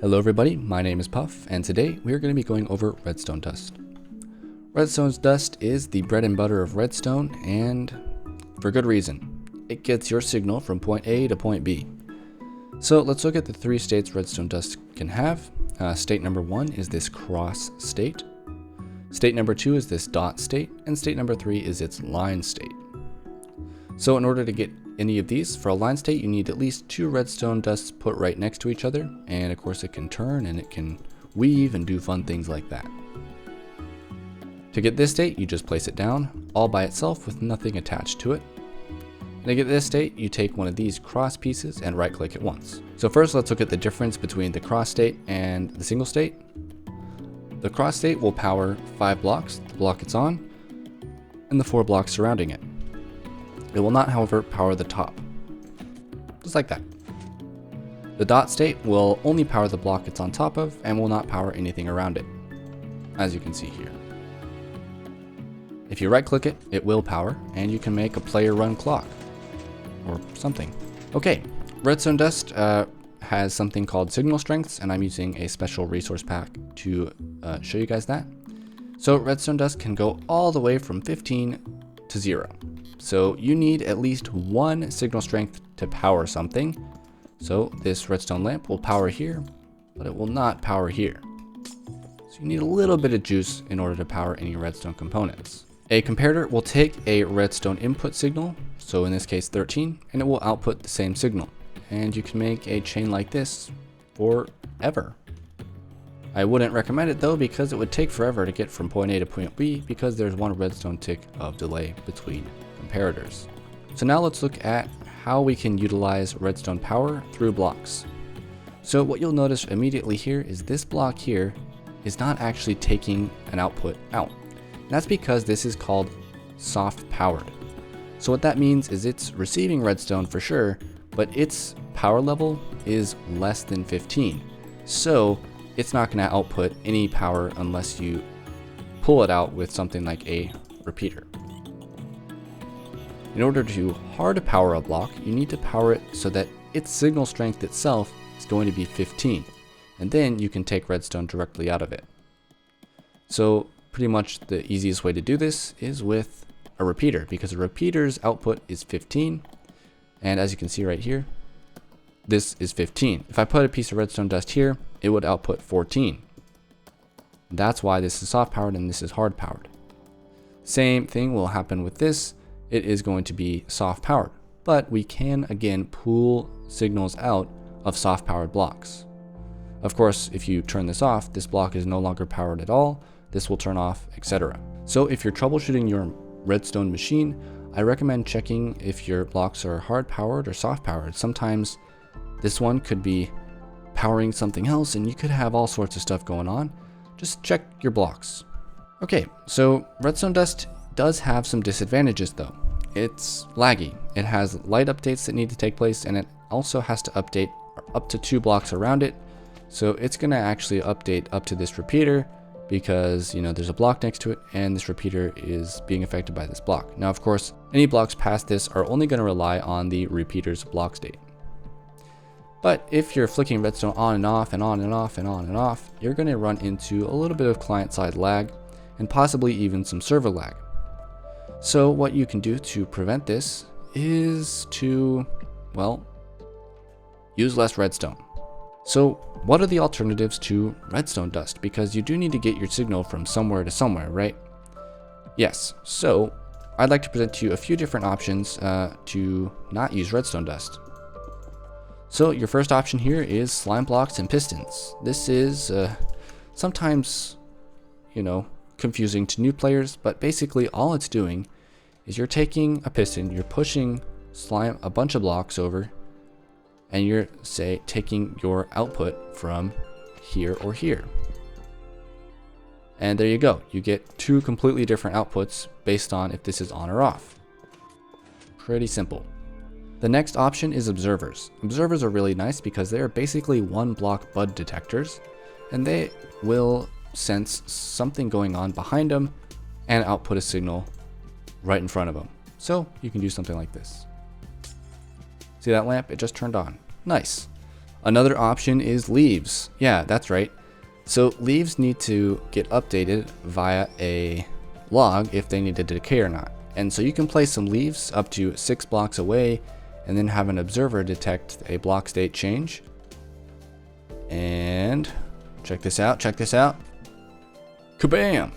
Hello everybody, my name is Puff, and today we are going to be going over Redstone Dust. Redstone Dust is the bread and butter of Redstone, and for good reason. It gets your signal from point A to point B. So let's look at the three states Redstone Dust can have. State number 1 is this cross state. State number 2 is this dot state, and state number 3 is its line state. So in order to get any of these, for a line state you need at least 2 redstone dusts put right next to each other, and of course it can turn and it can weave and do fun things like that. To get this state, you just place it down all by itself with nothing attached to it. And to get this state, you take one of these cross pieces and right click it once. So first let's look at the difference between the cross state and the single state. The cross state will power 5 blocks, the block it's on, and the 4 blocks surrounding it. It will not, however, power the top. Just like that. The dot state will only power the block it's on top of and will not power anything around it, as you can see here. If you right click it, it will power, and you can make a player run clock or something. Okay, Redstone Dust has something called signal strengths, and I'm using a special resource pack to show you guys that. So Redstone Dust can go all the way from 15 to 0. So you need at least 1 signal strength to power something. So this redstone lamp will power here, but it will not power here. So you need a little bit of juice in order to power any redstone components. A comparator will take a redstone input signal, so in this case 13, and it will output the same signal. And you can make a chain like this forever. I wouldn't recommend it though, because it would take forever to get from point A to point B, because there's 1 redstone tick of delay between comparators. So now let's look at how we can utilize redstone power through blocks. So what you'll notice immediately here is this block here is not actually taking an output out. And that's because this is called soft powered. So what that means is it's receiving redstone for sure, but its power level is less than 15. So it's not going to output any power unless you pull it out with something like a repeater. In order to hard power a block, you need to power it so that its signal strength itself is going to be 15, and then you can take redstone directly out of it. So pretty much the easiest way to do this is with a repeater, because a repeater's output is 15, and as you can see right here, this is 15. If I put a piece of redstone dust here, it would output 14. That's why this is soft powered and this is hard powered. Same thing will happen with this. It is going to be soft powered, but we can again pull signals out of soft powered blocks. Of course, if you turn this off, this block is no longer powered at all. This will turn off, etc. So if you're troubleshooting your redstone machine, I recommend checking if your blocks are hard powered or soft powered. Sometimes this one could be powering something else and you could have all sorts of stuff going on. Just check your blocks. Okay, so Redstone Dust does have some disadvantages though. It's laggy. It has light updates that need to take place, and it also has to update up to 2 blocks around it. So it's going to actually update up to this repeater because, there's a block next to it and this repeater is being affected by this block. Now, of course, any blocks past this are only going to rely on the repeater's block state. But if you're flicking redstone on and off and on and off and on and off, you're going to run into a little bit of client-side lag and possibly even some server lag. So what you can do to prevent this is to, use less redstone. So what are the alternatives to redstone dust? Because you do need to get your signal from somewhere to somewhere, right? Yes, so I'd like to present to you a few different options to not use redstone dust. So your first option here is slime blocks and pistons. This is sometimes, confusing to new players, but basically all it's doing is you're taking a piston, you're pushing a bunch of blocks over, and you're taking your output from here or here. And there you go. You get 2 completely different outputs based on if this is on or off. Pretty simple. The next option is observers. Observers are really nice because they are basically 1 block bud detectors, and they will sense something going on behind them and output a signal right in front of them. So you can do something like this. See that lamp? It just turned on. Nice. Another option is leaves. Yeah, that's right. So leaves need to get updated via a log if they need to decay or not. And so you can place some leaves up to 6 blocks away and then have an observer detect a block state change. And check this out, check this out. Kabam!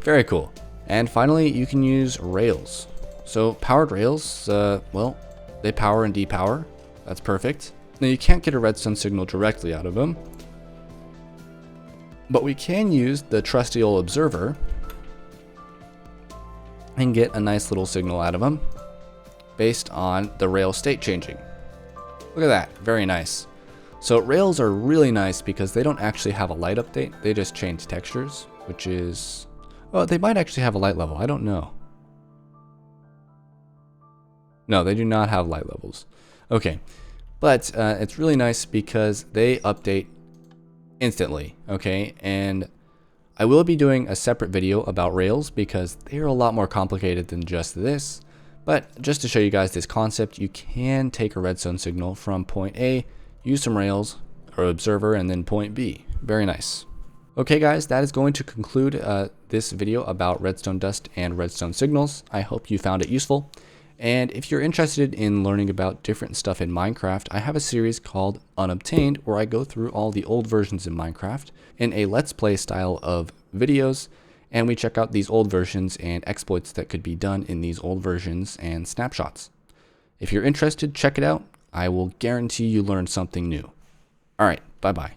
Very cool. And finally, you can use rails. So powered rails, well, they power and depower. That's perfect. Now you can't get a redstone signal directly out of them, but we can use the trusty old observer and get a nice little signal out of them based on the rail state changing. Look at that, very nice. So rails are really nice because they don't actually have a light update, they just change textures, which is, well, they might actually have a light level, I don't know. No, they do not have light levels. Okay, but it's really nice because they update instantly, okay? And I will be doing a separate video about rails because they're a lot more complicated than just this. But just to show you guys this concept, you can take a redstone signal from point A, use some rails or observer, and then point B. Very nice. Okay guys, that is going to conclude this video about redstone dust and redstone signals. I hope you found it useful. And if you're interested in learning about different stuff in Minecraft, I have a series called Unobtained where I go through all the old versions in Minecraft in a Let's Play style of videos, and we check out these old versions and exploits that could be done in these old versions and snapshots. If you're interested, check it out. I will guarantee you learn something new. Alright, bye bye.